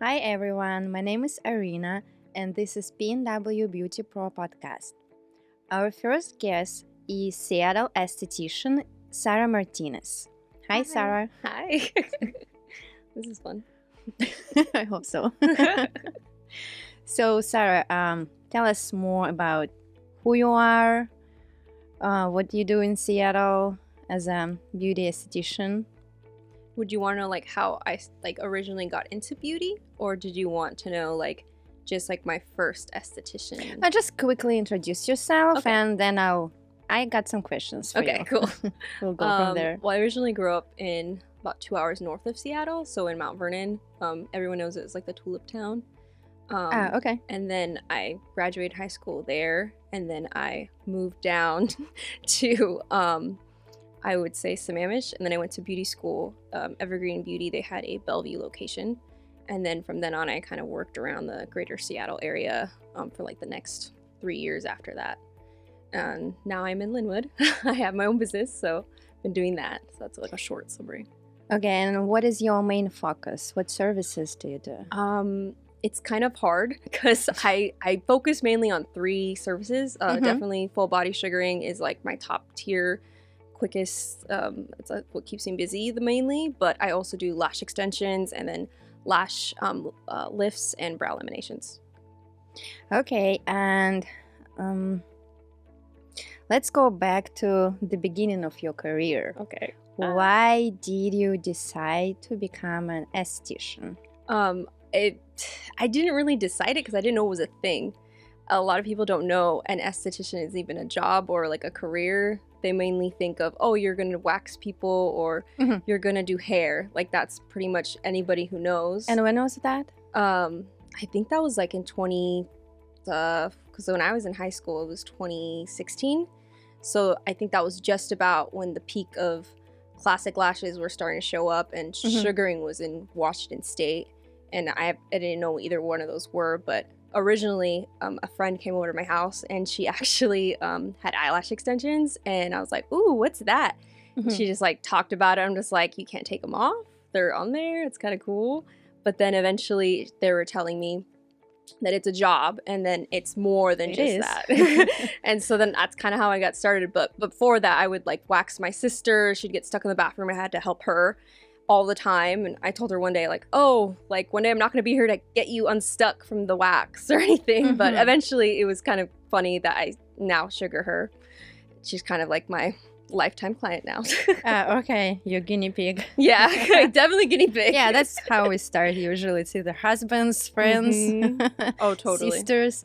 Hi everyone, my name is Irina and this is PNW Beauty Pro Podcast. Our first guest is Seattle esthetician Sara Martinez. Hi Sara. Hi. This is fun. I hope so. So Sara, tell us more about who you are, what you do in Seattle as a beauty esthetician. Would you want to know how I originally got into beauty, or did you want to know just my first esthetician? Just quickly introduce yourself, Okay. and then I got some questions for you. Okay, cool. We'll go from there. Well, I originally grew up in about 2 hours north of Seattle, so in Mount Vernon. Everyone knows it's the Tulip Town. Okay. And then I graduated high school there, and then I moved down to I would say Sammamish, and then I went to beauty school, Evergreen Beauty. They had a Bellevue location, and then from then on I kind of worked around the greater Seattle area for the next 3 years after that. And now I'm in Linwood. I have my own business, so I've been doing that. So that's a short summary. Okay, and what is your main focus? What services do you do? It's kind of hard because I focus mainly on 3 services. Definitely full body sugaring is my top tier, quickest. It's what keeps me busy mainly. But I also do lash extensions and then lash lifts and brow laminations. Okay, and let's go back to the beginning of your career. Okay. Why did you decide to become an esthetician? I didn't really decide it because I didn't know it was a thing. A lot of people don't know an esthetician is even a job or a career. They mainly think of, oh, you're going to wax people or you're going to do hair. That's pretty much anybody who knows. And when was that? I think that was in 20, because when I was in high school, it was 2016. So I think that was just about when the peak of classic lashes were starting to show up and sugaring was in Washington State. And I didn't know either one of those were, but originally a friend came over to my house and she actually had eyelash extensions, and I was like, ooh, what's that? She just talked about it. I'm just you can't take them off. They're on there. It's kind of cool. But then eventually they were telling me that it's a job and then it's more than just that. And so then that's kind of how I got started. But before that, I would wax my sister. She'd get stuck in the bathroom. I had to help her all the time. And I told her one day one day I'm not going to be here to get you unstuck from the wax or anything. But eventually it was kind of funny that I now sugar her. She's kind of my lifetime client now. Okay, your guinea pig. Yeah, definitely guinea pig. Yeah, that's how we start usually. It's either husbands, friends, Oh, totally. sisters.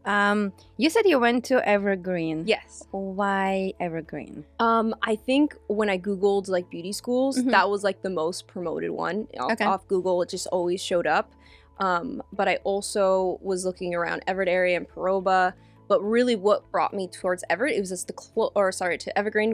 You said you went to Evergreen. Yes. Why Evergreen? I think when I Googled beauty schools, that was the most promoted one. Off Google, it just always showed up. But I also was looking around Everett area and Peroba. But really what brought me towards Everett, it was just to Evergreen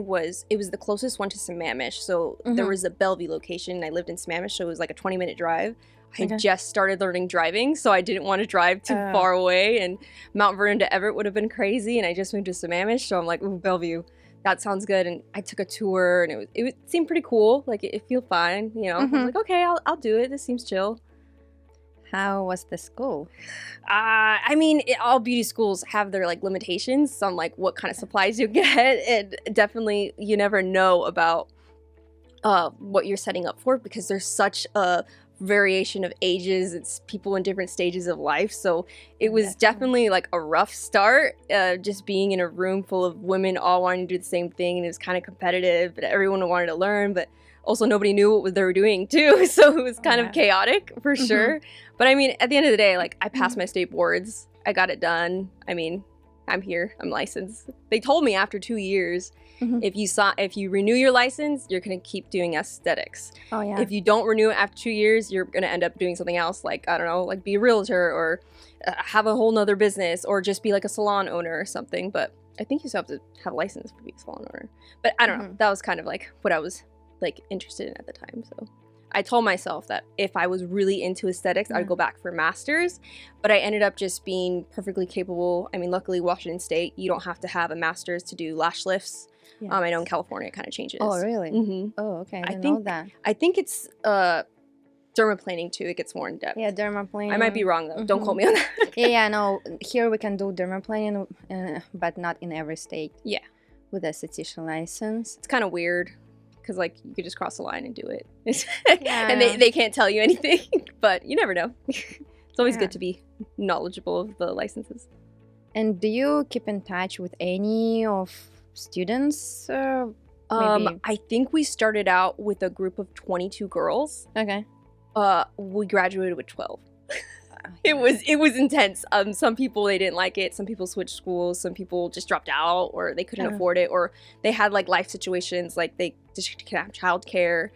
it was the closest one to Sammamish. So there was a Bellevue location, and I lived in Sammamish, so it was a 20-minute drive. I just started learning driving, so I didn't want to drive too far away, and Mount Vernon to Everett would have been crazy, and I just moved to Sammamish, so I'm ooh, Bellevue, that sounds good. And I took a tour, and it seemed pretty cool. It felt fine, I was okay, I'll do it. This seems chill. How was the school? I mean, all beauty schools have their limitations on what kind of supplies you get, and definitely you never know about what you're setting up for because there's such a variation of ages. It's people in different stages of life, so it was definitely a rough start, just being in a room full of women all wanting to do the same thing, and it was kind of competitive, but everyone wanted to learn, but also nobody knew what they were doing too, so it was kind of chaotic for sure. But I mean, at the end of the day, I passed my state boards, I got it done. I mean, I'm here, I'm licensed. They told me after 2 years, if you renew your license, you're gonna keep doing aesthetics. Oh yeah. If you don't renew it after 2 years, you're gonna end up doing something else, I don't know, be a realtor or have a whole nother business or just be a salon owner or something. But I think you still have to have a license to be a salon owner. But I don't know. That was kind of what I was interested in at the time. So I told myself that if I was really into aesthetics, I'd go back for a master's, but I ended up just being perfectly capable. I mean, luckily Washington State, you don't have to have a master's to do lash lifts. Yes. I know in California it kind of changes. Oh, really? Mm-hmm. Oh, okay. I didn't know that. I think it's dermaplaning too. It gets more in depth. Yeah, dermaplaning. I might be wrong though. Don't quote me on that. Yeah, no. Here we can do dermaplaning, but not in every state. Yeah. With esthetician license. It's kind of weird because like you could just cross the line and do it, Yeah. and they can't tell you anything. But you never know. It's always good to be knowledgeable of the licenses. And do you keep in touch with any of students? Maybe? I think we started out with a group of 22 girls. Okay. We graduated with 12. It was intense. Some people, they didn't like it. Some people switched schools. Some people just dropped out, or they couldn't afford it, or they had like life situations, like they just can't have childcare.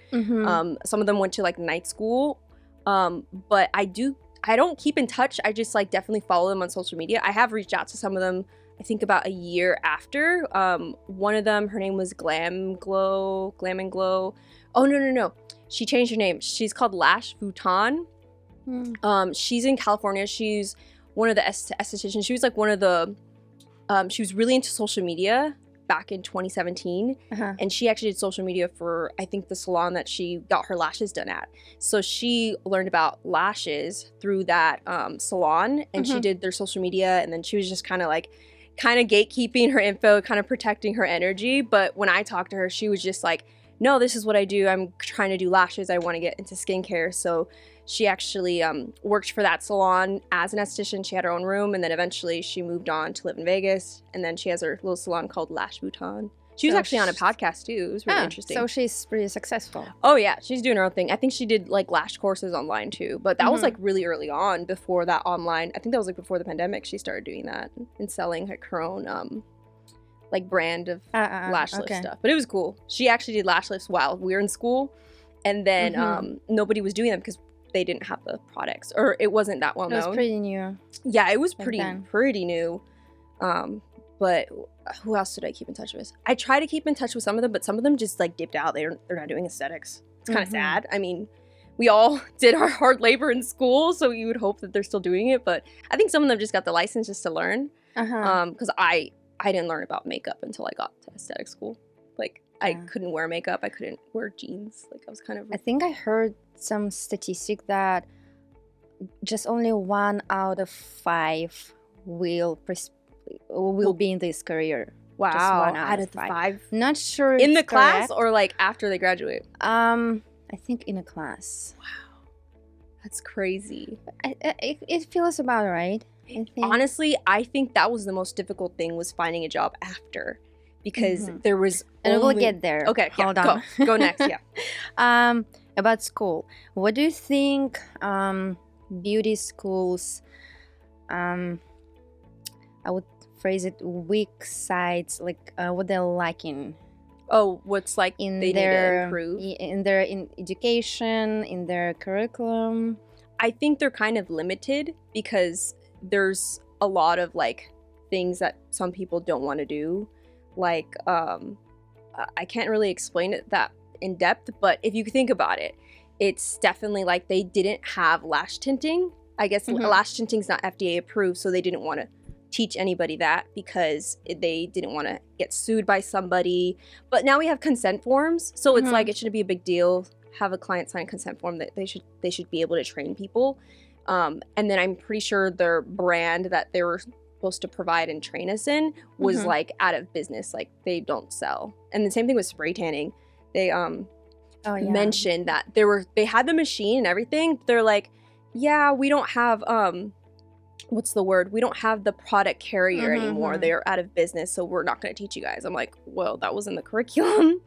Some of them went to like night school. But I don't keep in touch. I just like definitely follow them on social media. I have reached out to some of them, I think about a year after. One of them, her name was Glam and Glow. Oh, no. She changed her name. She's called Lash Vuitton. She's in California. She's one of the estheticians. She was like one of the, she was really into social media back in 2017. And she actually did social media for, I think, the salon that she got her lashes done at. So she learned about lashes through that salon, and she did their social media. And then she was just kind of gatekeeping her info, kind of protecting her energy. But when I talked to her, she was just like, no, this is what I do. I'm trying to do lashes. I want to get into skincare. So she actually worked for that salon as an esthetician. She had her own room, and then eventually she moved on to live in Vegas. And then she has her little salon called Lash Vuitton. She was actually on a podcast too. It was really interesting. So she's pretty successful. Oh yeah, she's doing her own thing. I think she did like lash courses online too, but that was like really early on before that online. I think that was like before the pandemic. She started doing that and selling like her own like brand of lash lift stuff. But it was cool. She actually did lash lifts while we were in school, and then nobody was doing them because they didn't have the products, or it wasn't that well known. It was pretty new. Yeah, it was pretty new. But who else did I keep in touch with? I try to keep in touch with some of them, but some of them just like dipped out. They're not doing aesthetics. It's kind of sad. I mean, we all did our hard labor in school, so you would hope that they're still doing it. But I think some of them just got the license just to learn. Because I didn't learn about makeup until I got to aesthetic school. Like I couldn't wear makeup. I couldn't wear jeans. Like I was kind of. I think I heard some statistic that just only 1 out of 5 will be in this career. Wow. Just 1 out of the 5. Not sure in the class correct. Or like after they graduate. I think in a class. Wow, that's crazy. It feels about right. I think. Honestly, I think that was the most difficult thing, was finding a job after, because there was. And we'll get there. Okay, hold on. Go next. Yeah. About school, what do you think? Beauty schools. I would phrase it weak sides, like what they're lacking. Oh, what's like in they their need to improve? In their education, in their curriculum. I think they're kind of limited because there's a lot of like things that some people don't want to do. Like I can't really explain it that in depth, but if you think about it, it's definitely like they didn't have lash tinting. I guess lash tinting's not FDA approved, so they didn't want to teach anybody that because they didn't want to get sued by somebody. But now we have consent forms, so it's like it shouldn't be a big deal. Have a client sign a consent form that they should be able to train people. And then I'm pretty sure their brand that they were supposed to provide and train us in was like out of business. Like they don't sell. And the same thing with spray tanning. They mentioned that they had the machine and everything. But they're like, yeah, we don't have what's the word? We don't have the product carrier anymore. They're out of business, so we're not going to teach you guys. I'm like, well, that was in the curriculum.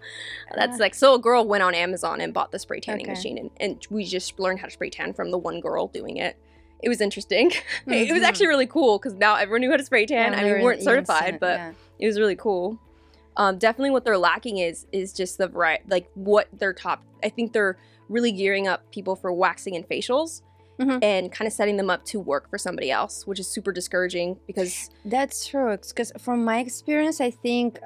That's like, so a girl went on Amazon and bought the spray tanning machine, and we just learned how to spray tan from the one girl doing it. It was interesting. It was actually really cool because now everyone knew how to spray tan. I mean, we weren't certified, but it was really cool. Definitely what they're lacking is just the variety, like what they're I think they're really gearing up people for waxing and facials. And kind of setting them up to work for somebody else, which is super discouraging because... That's true, because from my experience, I think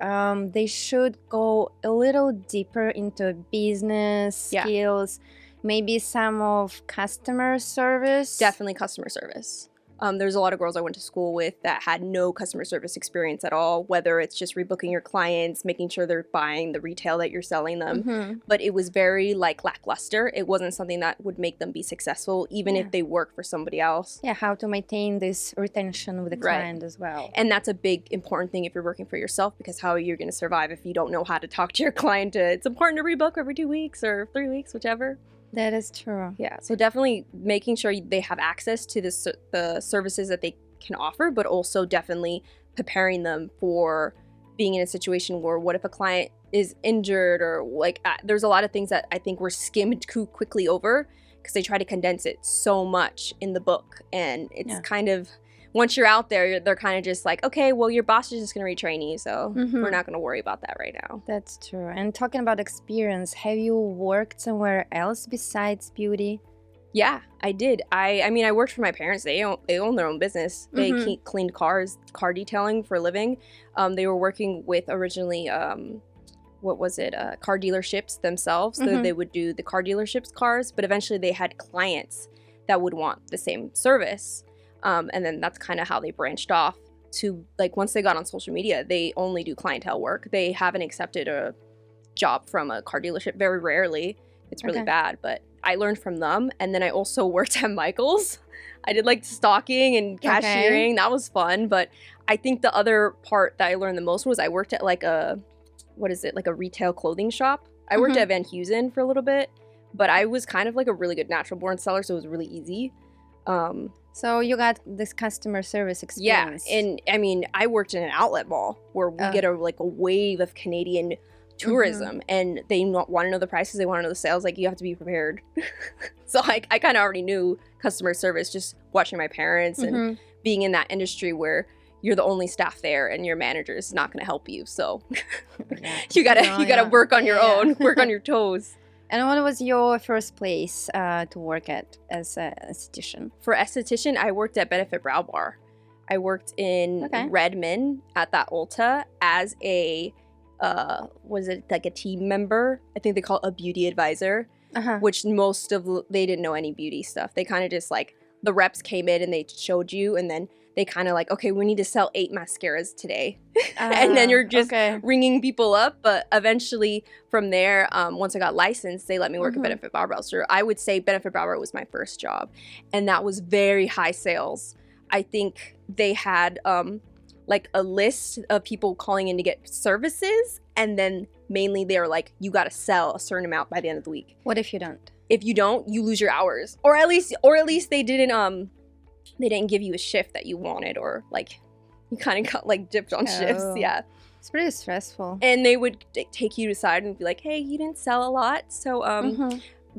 they should go a little deeper into business skills, maybe some of customer service. Definitely customer service. There's a lot of girls I went to school with that had no customer service experience at all, whether it's just rebooking your clients, making sure they're buying the retail that you're selling them. But it was very like lackluster. It wasn't something that would make them be successful, even if they work for somebody else. Yeah, how to maintain this retention with the client as well. And that's a big important thing if you're working for yourself, because how are you going to survive if you don't know how to talk to your client? It's important to rebook every 2 weeks or 3 weeks, whichever. That is true. Yeah, so definitely making sure they have access to the services that they can offer, but also definitely preparing them for being in a situation where what if a client is injured, or like there's a lot of things that I think were skimmed too quickly over because they try to condense it so much in the book. And it's kind of, once you're out there, they're kind of just like, okay, well, your boss is just going to retrain you, so we're not going to worry about that right now. That's true. And talking about experience, have you worked somewhere else besides beauty? Yeah, I did. I mean, I worked for my parents. They own their own business. They cleaned cars, car detailing for a living. They were working with originally, car dealerships themselves. So they would do the car dealerships cars, but eventually they had clients that would want the same service. And then that's kind of how they branched off to, like, once they got on social media, they only do clientele work. They haven't accepted a job from a car dealership very rarely. It's really bad, but I learned from them. And then I also worked at Michael's. I did like stocking and cashiering. That was fun. But I think the other part that I learned the most was I worked at like a retail clothing shop. I worked at Van Heusen for a little bit, but I was kind of like a really good natural born seller, so it was really easy. So you got this customer service experience. Yeah, and I mean, I worked in an outlet mall where we get a wave of Canadian tourism, and they want to know the prices, they want to know the sales. Like, you have to be prepared. So I kind of already knew customer service just watching my parents and being in that industry where you're the only staff there and your manager is not going to help you. So you gotta work on your own, work on your toes. And what was your first place to work at as an esthetician? For esthetician, I worked at Benefit Brow Bar. I worked in Redmond at that Ulta as a, a team member? I think they call it a beauty advisor, which they didn't know any beauty stuff. They kind of just like, the reps came in and they showed you, and then they kind of like, okay, we need to sell 8 mascaras today. And then you're just ringing people up. But eventually from there, once I got licensed, they let me work at Benefit Brow Bar. So I would say Benefit Brow Bar was my first job. And that was very high sales. I think they had like a list of people calling in to get services. And then mainly they're like, you got to sell a certain amount by the end of the week. What if you don't? If you don't, you lose your hours. Or at least they didn't give you a shift that you wanted, or like you kind of got like dipped on shifts. Yeah, it's pretty stressful. And they would take you aside and be like, hey, you didn't sell a lot, so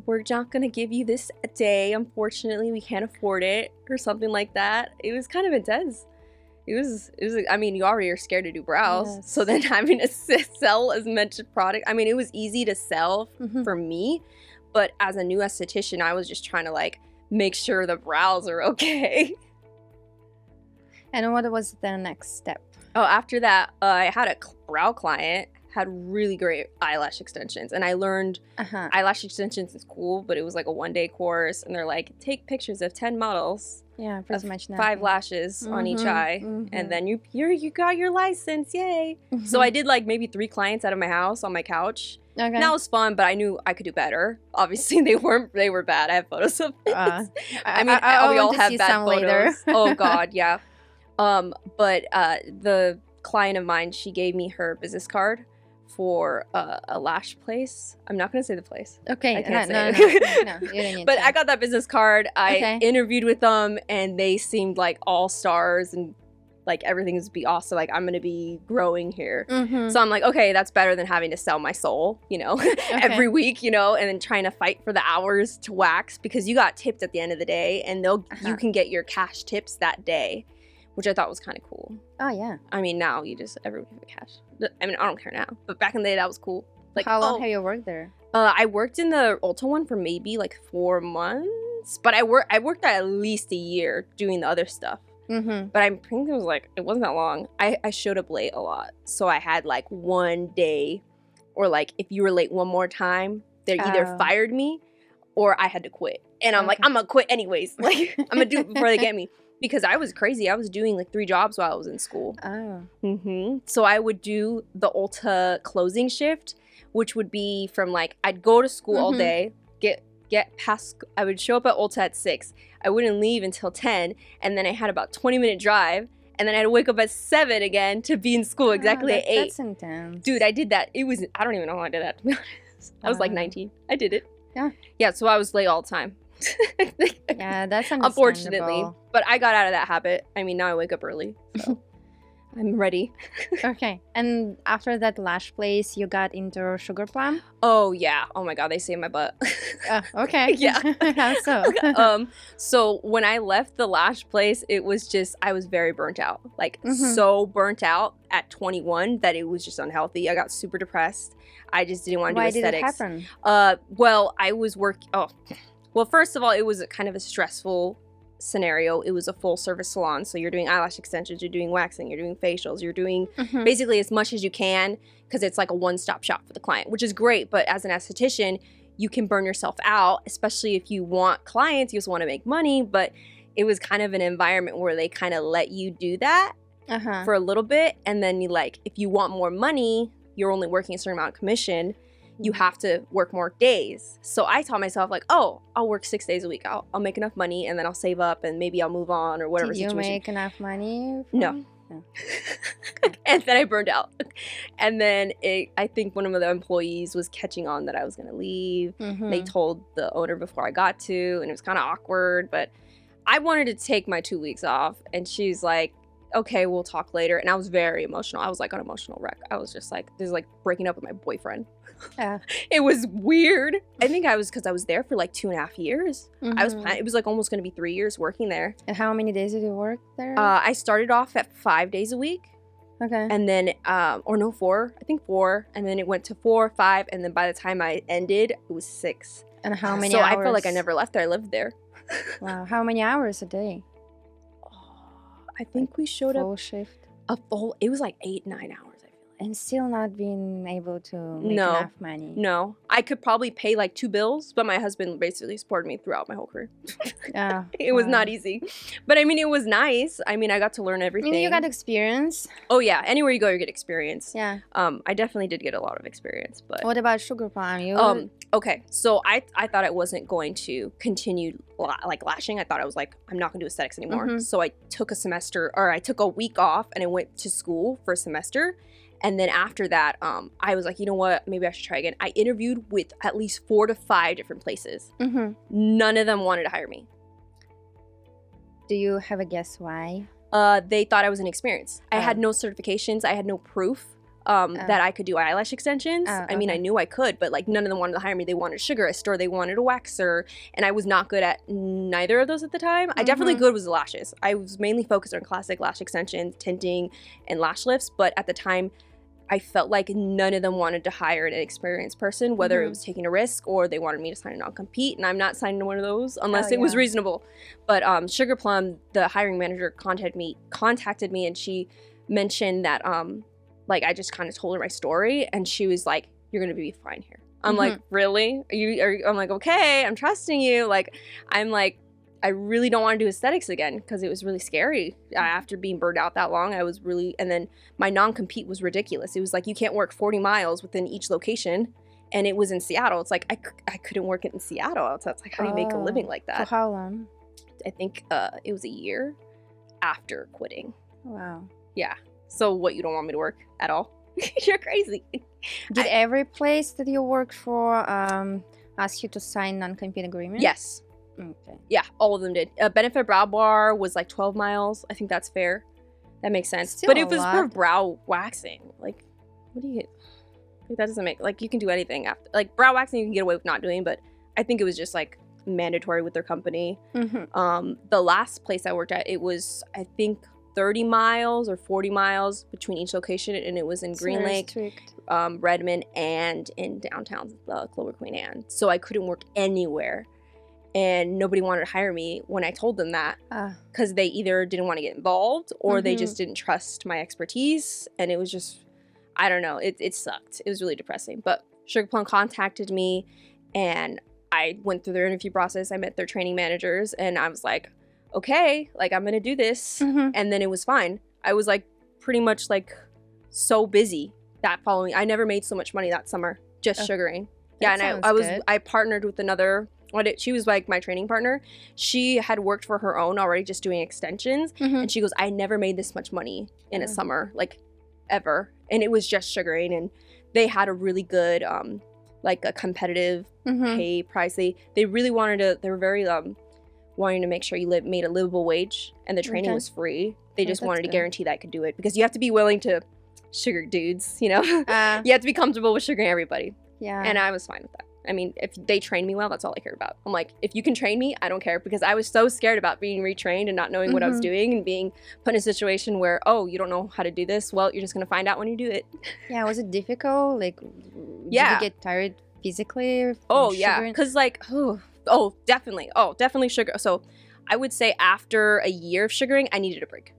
we're not gonna give you this a day, unfortunately, we can't afford it, or something like that. It was kind of intense. It was I mean, you already are scared to do brows, so then having to sell as much product, I mean, it was easy to sell for me, but as a new esthetician, I was just trying to like make sure the brows are okay. And what was the next step? Oh, after that, I had a brow client, had really great eyelash extensions. And I learned eyelash extensions is cool, but it was like a 1-day course. And they're like, take pictures of 10 models. Yeah, pretty much nothing. 5 lashes on each eye. And then you got your license, yay. So I did like maybe 3 clients out of my house on my couch. And that was fun, but I knew I could do better. Obviously, they were bad. I have photos of it. I mean, we all have bad photos. Later. Oh, God, yeah. But the client of mine, she gave me her business card for a lash place. I'm not going to say the place. Okay. I can't no, say it. No, you don't need But to. I got that business card. I interviewed with them, and they seemed like all stars, and like everything's be awesome. Like, I'm going to be growing here. So I'm like, okay, that's better than having to sell my soul, every week, and then trying to fight for the hours to wax, because you got tipped at the end of the day, and you can get your cash tips that day, which I thought was kind of cool. Oh, yeah. I mean, now everybody have cash. I mean, I don't care now, but back in the day, that was cool. Like, how long have you worked there? I worked in the Ulta one for maybe like 4 months, but I worked at least a year doing the other stuff. But I think it wasn't that long. I showed up late a lot. So I had like 1 day, or like if you were late one more time, they either fired me or I had to quit. And I'm like, I'm going to quit anyways. Like, I'm going to do it before they get me. because I was crazy. I was doing like 3 jobs while I was in school. Oh. So I would do the Ulta closing shift, which would be from like, I'd go to school all day, get past, I would show up at Ulta at 6. I wouldn't leave until 10, and then I had about 20-minute drive, and then I had to wake up at 7 again to be in school exactly at 8. That's intense. Dude, I did that. I don't even know how I did that, to be honest. I was like 19. I did it. Yeah. Yeah, so I was late all the time. Yeah, that's understandable. Unfortunately. But I got out of that habit. I mean, now I wake up early, so I'm ready. Okay. And after that lash place, you got into Sugar Plum? Oh, yeah. Oh, my God. They saved my butt. Okay. Yeah. How so? So when I left the lash place, it was just, I was very burnt out. Like, so burnt out at 21 that it was just unhealthy. I got super depressed. I just didn't want to do aesthetics. Why did it happen? Well, I was well, first of all, it was kind of a stressful scenario. It was a full service salon, so you're doing eyelash extensions, you're doing waxing, you're doing facials, you're doing basically as much as you can, because it's like a one-stop shop for the client, which is great. But as an esthetician, you can burn yourself out, especially if you want clients, you just want to make money. But it was kind of an environment where they kind of let you do that for a little bit, and then you like, if you want more money, you're only working a certain amount of commission, you have to work more days. So I taught myself like, oh, I'll work 6 days a week. I'll make enough money, and then I'll save up, and maybe I'll move on or whatever situation. Did you make enough money? No. And then I burned out. And then I think one of the employees was catching on that I was going to leave. They told the owner before I got to, and it was kind of awkward. But I wanted to take my 2 weeks off, and she's like, okay, we'll talk later. And I was very emotional. I was like an emotional wreck. I was just like, this is like breaking up with my boyfriend. It was weird. I think because I was there for like 2.5 years. It was like almost going to be 3 years working there. And how many days did you work there? I started off at 5 days a week. Okay. And then, 4. I think 4. And then it went to 4, 5. And then by the time I ended, it was 6. And how many hours? hours? So I felt like I never left there. I lived there. Wow. How many hours a day? I think we showed full up shift. It was like 8, 9 hours. And still not being able to make enough money. No. I could probably pay like 2 bills, but my husband basically supported me throughout my whole career. It was not easy. But I mean, it was nice. I mean, I got to learn everything. You got experience. Oh, yeah. Anywhere you go, you get experience. Yeah. I definitely did get a lot of experience. But what about Sugar Plum? Okay. So I thought I wasn't going to continue like lashing. I thought I was like, I'm not going to do aesthetics anymore. So I took a week off, and I went to school for a semester. And then after that, I was like, you know what? Maybe I should try again. I interviewed with at least 4 to 5 different places. None of them wanted to hire me. Do you have a guess why? They thought I was inexperienced. I had no certifications. I had no proof that I could do eyelash extensions. I mean, I knew I could, but like none of them wanted to hire me. They wanted a sugarist or they wanted a waxer. And I was not good at neither of those at the time. I definitely good with the lashes. I was mainly focused on classic lash extensions, tinting, and lash lifts. But at the time, I felt like none of them wanted to hire an experienced person, whether it was taking a risk or they wanted me to sign a non-compete. And I'm not signing one of those unless it was reasonable. But Sugar Plum, the hiring manager, contacted me, and she mentioned that like I just kind of told her my story, and she was like, "You're gonna be fine here." I'm like, "Really? I'm like, "Okay, I'm trusting you." Like, I'm like, I really don't want to do aesthetics again because it was really scary. After being burned out that long, and then my non-compete was ridiculous. It was like, you can't work 40 miles within each location, and it was in Seattle. It's like, I couldn't work in Seattle. So it's like, how do you make a living like that? For how long? I think it was a year after quitting. Wow. Yeah. So what, you don't want me to work at all? You're crazy. Did every place that you worked for ask you to sign non-compete agreement? Yes. Okay. Yeah, all of them did. Benefit Brow Bar was like 12 miles. I think that's fair. That makes sense. Still but it was for brow waxing. Like, what do you get? Like, that doesn't make, like, you can do anything after. Like, brow waxing you can get away with not doing, but I think it was just like mandatory with their company. The last place I worked at, it was, I think, 30 miles or 40 miles between each location, and it was in Green Lake, Redmond, and in downtown Lower Queen Anne. So I couldn't work anywhere. And nobody wanted to hire me when I told them that, because they either didn't want to get involved or they just didn't trust my expertise. And it was just, I don't know, it sucked. It was really depressing. But Sugar Plum contacted me, and I went through their interview process. I met their training managers, and I was like, okay, like I'm gonna do this. And then it was fine. I was like pretty much like so busy that following. I never made so much money that summer just sugaring. Yeah, and I partnered with another. She was like my training partner. She had worked for her own already, just doing extensions. And she goes, I never made this much money in a summer, like ever. And it was just sugaring. And they had a really good, like a competitive pay price. They really wanted to. They were very wanting to make sure you made a livable wage, and the training was free. They just wanted to guarantee that I could do it, because you have to be willing to sugar dudes. You know, you have to be comfortable with sugaring everybody. Yeah. And I was fine with that. I mean, if they train me well, that's all I cared about. I'm like, if you can train me, I don't care, because I was so scared about being retrained and not knowing what I was doing and being put in a situation where, oh, you don't know how to do this. Well, you're just going to find out when you do it. Yeah. Was it difficult? Like, did you get tired physically? Oh, yeah. Because like, definitely sugar. So I would say after a year of sugaring, I needed a break.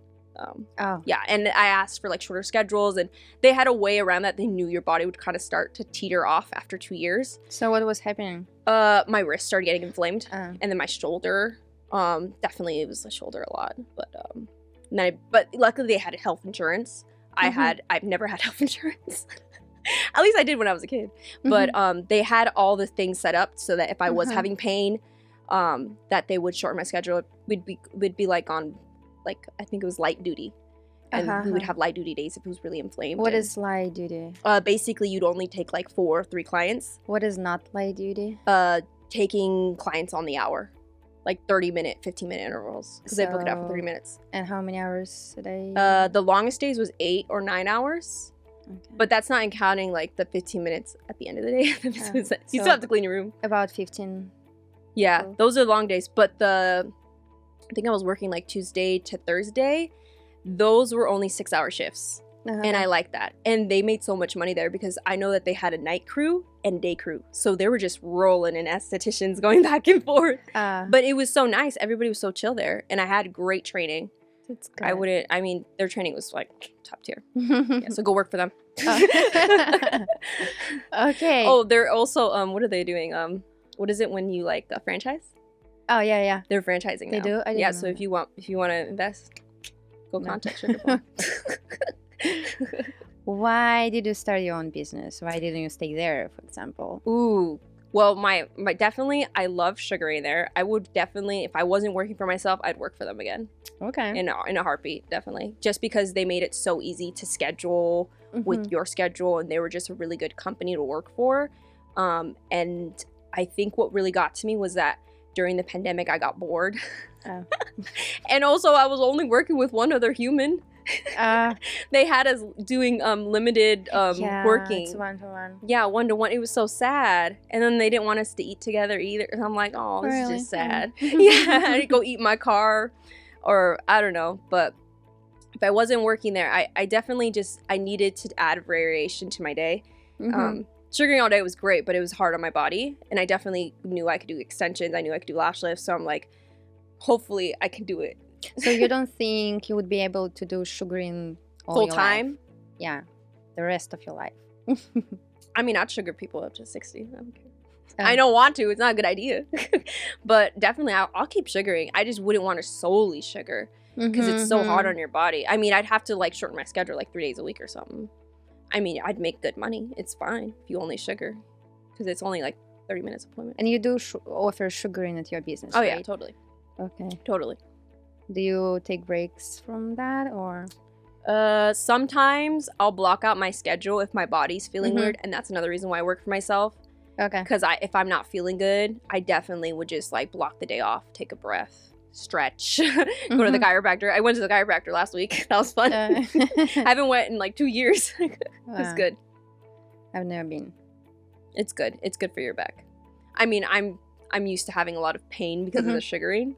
Yeah, and I asked for like shorter schedules, and they had a way around that. They knew your body would kind of start to teeter off after 2 years. So what was happening? My wrist started getting inflamed, and then my shoulder. Definitely it was the shoulder a lot, but luckily they had health insurance. I've never had health insurance. At least I did when I was a kid. But they had all the things set up so that if I was having pain, that they would shorten my schedule. We'd be like on, like, I think it was light duty, and we would have light duty days if it was really inflamed. What is light duty? Basically, you'd only take like 4 or 3 clients. What is not light duty? Taking clients on the hour, like 30-minute, 15-minute intervals, because they book it out for 30 minutes. And how many hours a day? The longest days was 8 or 9 hours. Okay. But that's not counting like the 15 minutes at the end of the day. You still have to clean your room. About 15. Yeah, those are long days. But I think I was working like Tuesday to Thursday. Those were only 6-hour shifts. And I like that. And they made so much money there, because I know that they had a night crew and day crew. So they were just rolling in estheticians going back and forth. But it was so nice. Everybody was so chill there. And I had great training. That's good. I mean, their training was like top tier. Yeah, so go work for them. Okay. Oh, they're also, what are they doing? What is it when you like a franchise? Oh, yeah. They're franchising now. They do? I didn't know so that. if you want to invest, go contact Sugar. Why did you start your own business? Why didn't you stay there, for example? Ooh. Well, my definitely, I love sugaring there. I would definitely, if I wasn't working for myself, I'd work for them again. Okay. In a heartbeat, definitely. Just because they made it so easy to schedule with your schedule, and they were just a really good company to work for. And I think what really got to me was that during the pandemic, I got bored. And also, I was only working with one other human. They had us doing limited working. It's 1-to-1. Yeah, 1-to-1. It was so sad. And then they didn't want us to eat together either. And I'm like, oh, this is just sad. Yeah, I had to go eat in my car, or I don't know. But if I wasn't working there, I definitely I needed to add variation to my day. Sugaring all day was great, but it was hard on my body. And I definitely knew I could do extensions. I knew I could do lash lifts. So I'm like, hopefully I can do it. So you don't think you would be able to do sugaring full time? Yeah, the rest of your life. I mean, I'd sugar people up to 60. I don't care. I don't want to. It's not a good idea. But definitely, I'll keep sugaring. I just wouldn't want to solely sugar, because it's so hard on your body. I mean, I'd have to like shorten my schedule like 3 days a week or something. I mean, I'd make good money. It's fine if you only sugar, because it's only like 30 minutes appointment. And you do offer sugaring at your business, Oh, right? yeah, totally. Okay. Totally. Do you take breaks from that, or? Sometimes I'll block out my schedule if my body's feeling weird, and that's another reason why I work for myself. Okay. Because if I'm not feeling good, I definitely would just like block the day off, take a breath, stretch, go to the chiropractor. I went to the chiropractor last week. That was fun. I haven't went in like 2 years. It's good. I've never been. It's good. It's good for your back. I mean, I'm used to having a lot of pain because of the sugaring,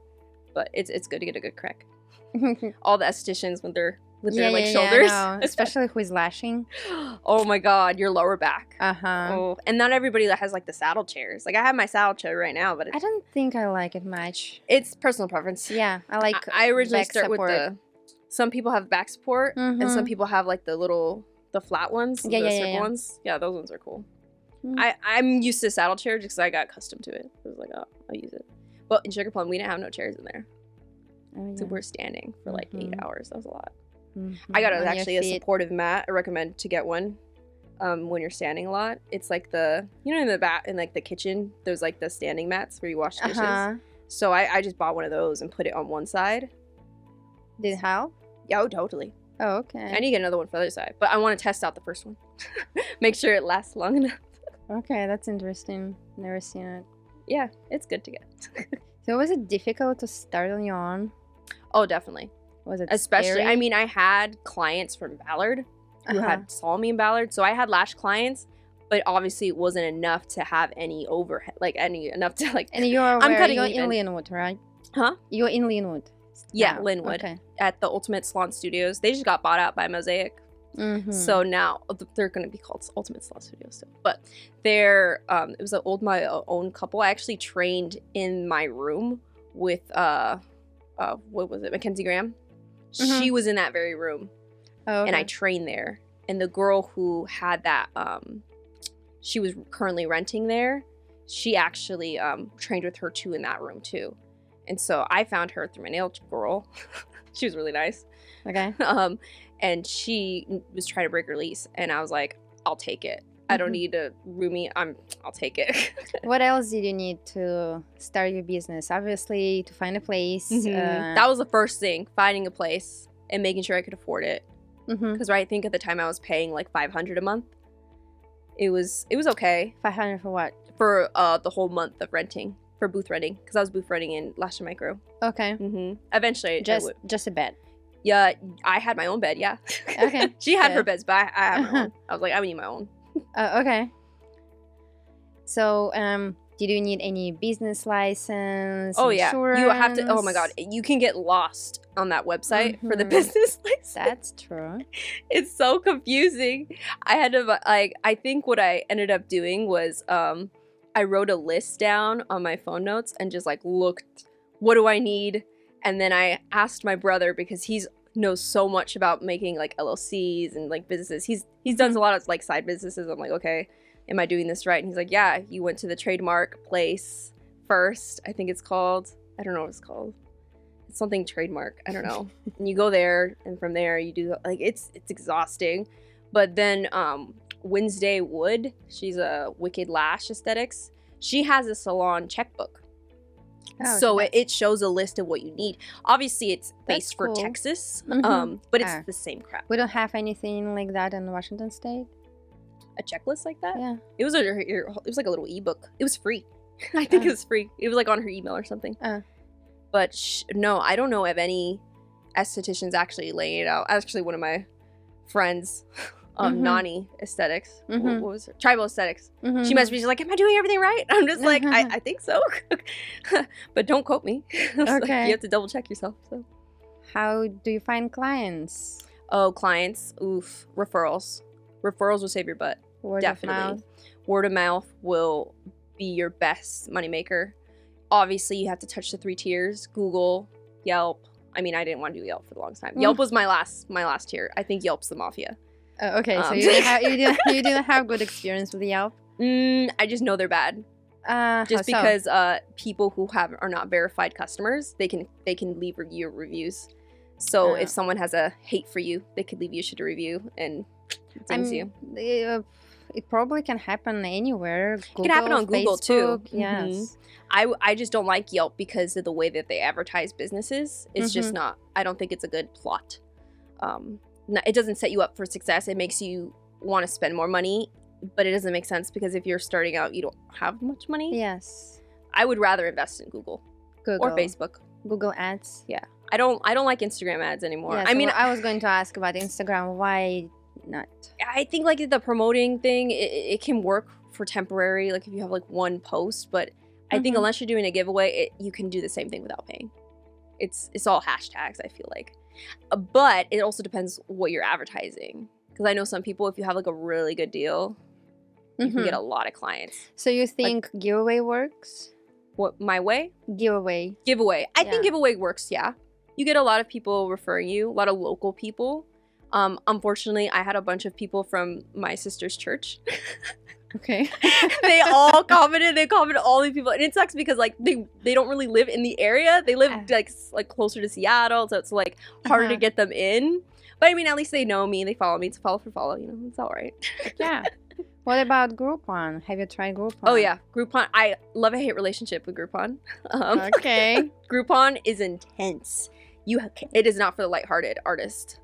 but it's good to get a good crack. All the estheticians with their shoulders, especially who is lashing. Oh my god, your lower back. Oh, and not everybody that has like the saddle chairs. Like I have my saddle chair right now, but I don't think I like it much. It's personal preference. Yeah, I like. I originally back start support. with some people have back support, and some people have like the flat ones, the circle ones. Yeah, those ones are cool. I'm used to saddle chair just because I got accustomed to it. I was like, oh, I'll use it. But in Sugar Plum, we didn't have no chairs in there. Oh, So yeah. we're standing for like 8 Mhm. hours. That was a lot. Mhm. I got On your actually a feet. supportive mat. I recommend to get one when you're standing a lot. It's like in the back in like the kitchen, there's like the standing mats where you wash dishes. Uh-huh. So I just bought one of those and put it on one side. Did it help? Yeah, oh, totally. Oh, I okay. need to get another one for the other side, but I want to test out the first one. Make sure it lasts long enough. Okay, that's interesting. Never seen it. Yeah, it's good to get. So was it difficult to start on your own? Oh, definitely. Was it Especially, scary? I mean, I had clients from Ballard who Uh-huh. had saw me in Ballard, so I had lash clients, but obviously it wasn't enough to have any overhead, enough to like. And you're I'm cutting you're even. in Linwood, right? Huh? You're in Linwood. Yeah, now. Linwood Okay. at the Ultimate Salon Studios. They just got bought out by Mosaic. Mhm. So now they're going to be called Ultimate Salon Studios still. But they're it was my own couple. I actually trained in my room with what was it? Mackenzie Graham. Mhm. She was in that very room Oh, and I okay. trained there. And the girl who had that she was currently renting there. She actually trained with her too in that room too. And so I found her through my nail girl. She was really nice. Okay. And she was trying to break her lease, and I was like, I'll take it. I don't Mhm. need a roomie. I'll take it. What else did you need to start your business? Obviously, to find a place. That was the first thing, finding a place and making sure I could afford it. Mhm. Because I think at the time I was paying like $500 a month. It was okay 500 for what? for the whole month of renting, for booth renting, because I was booth renting in Lash and Micro. Okay. Eventually, I would. Just a bed. Yeah, I had my own bed. Yeah. Okay, She had good. her beds, but I had my own. I was like, I would need my own. Okay. So, did you need any business license? Oh yeah, you have to. Oh my god, insurance? you can get lost on that website for the Mhm. business license. That's true. It's so confusing. I had to I think what I ended up doing was I wrote a list down on my phone notes and just like looked, what do I need? And then I asked my brother, because he knows so much about making like LLCs and like businesses. He's done a lot of like side businesses. I'm like, okay, am I doing this right? And he's like, yeah, you went to the trademark place first. I think it's called. I don't know what it's called. It's something trademark. I don't know. And you go there, and from there you do like it's exhausting. But then Wednesday Wood, she's a Wicked Lash Aesthetics. She has a salon checkbook. Oh, So that's- it shows a list of what you need. Obviously, it's That's based for cool. Texas, Mhm. but it's Ah. the same crap. We don't have anything like that in Washington State. A checklist like that? Yeah. It was like a little ebook. It was free. I think Ah. it was free. It was like on her email or something. Ah. But no, I don't know of any estheticians actually laying it out. Actually, one of my friends, Mhm. Nani Aesthetics, Mhm. what was her? Tribal Aesthetics. She Mhm. messaged me. She's like, "Am I doing everything right?" I'm just like, I think so, but don't quote me. Like, Okay. you have to double check yourself. So. How do you find clients? Oh, clients, oof, referrals. Referrals will save your butt. Word Definitely. of mouth. Word of mouth will be your best moneymaker. Obviously, you have to touch the 3 tiers: Google, Yelp. I mean, I didn't want to do Yelp for the longest time. Yelp was my last tier. I think Yelp's the mafia. Okay, so Um. you didn't have good experience with Yelp. I just know they're bad. Just How so? because people who are not verified customers, they can leave your reviews. So if someone has a hate for you, they could leave you a shitty review and it dings you. It probably can happen anywhere. Google, It can happen on Google too. Facebook, Yes. I just don't like Yelp because of the way that they advertise businesses. It's just not. I don't think it's a good plot. It doesn't set you up for success. It makes you want to spend more money, but it doesn't make sense because if you're starting out, you don't have much money. Yes. I would rather invest in Google Google or Facebook. Google Ads. Yeah, I don't like Instagram ads anymore. Yeah, I mean, I was going to ask about Instagram. Why not? I think like the promoting thing, it can work for temporary, like if you have like one post, but I think Mhm. unless you're doing a giveaway, you can do the same thing without paying. It's all hashtags, I feel like. But it also depends what you're advertising. Because I know some people, if you have like a really good deal, you can get a lot of clients. So you think giveaway works? What, my way? Giveaway. Giveaway. I think Yeah. giveaway works, yeah. You get a lot of people referring you, a lot of local people. Unfortunately, I had a bunch of people from my sister's church Okay. They all commented. They commented all these people, and it sucks because like they don't really live in the area. They live like closer to Seattle, so it's like harder to get them in. But I mean, at least they know me. They follow me. It's follow for follow. You know, it's all right. Yeah. What about Groupon? Have you tried Groupon? Oh yeah, Groupon. I love a hate relationship with Groupon. Okay. Groupon is intense. It is not for the lighthearted artist.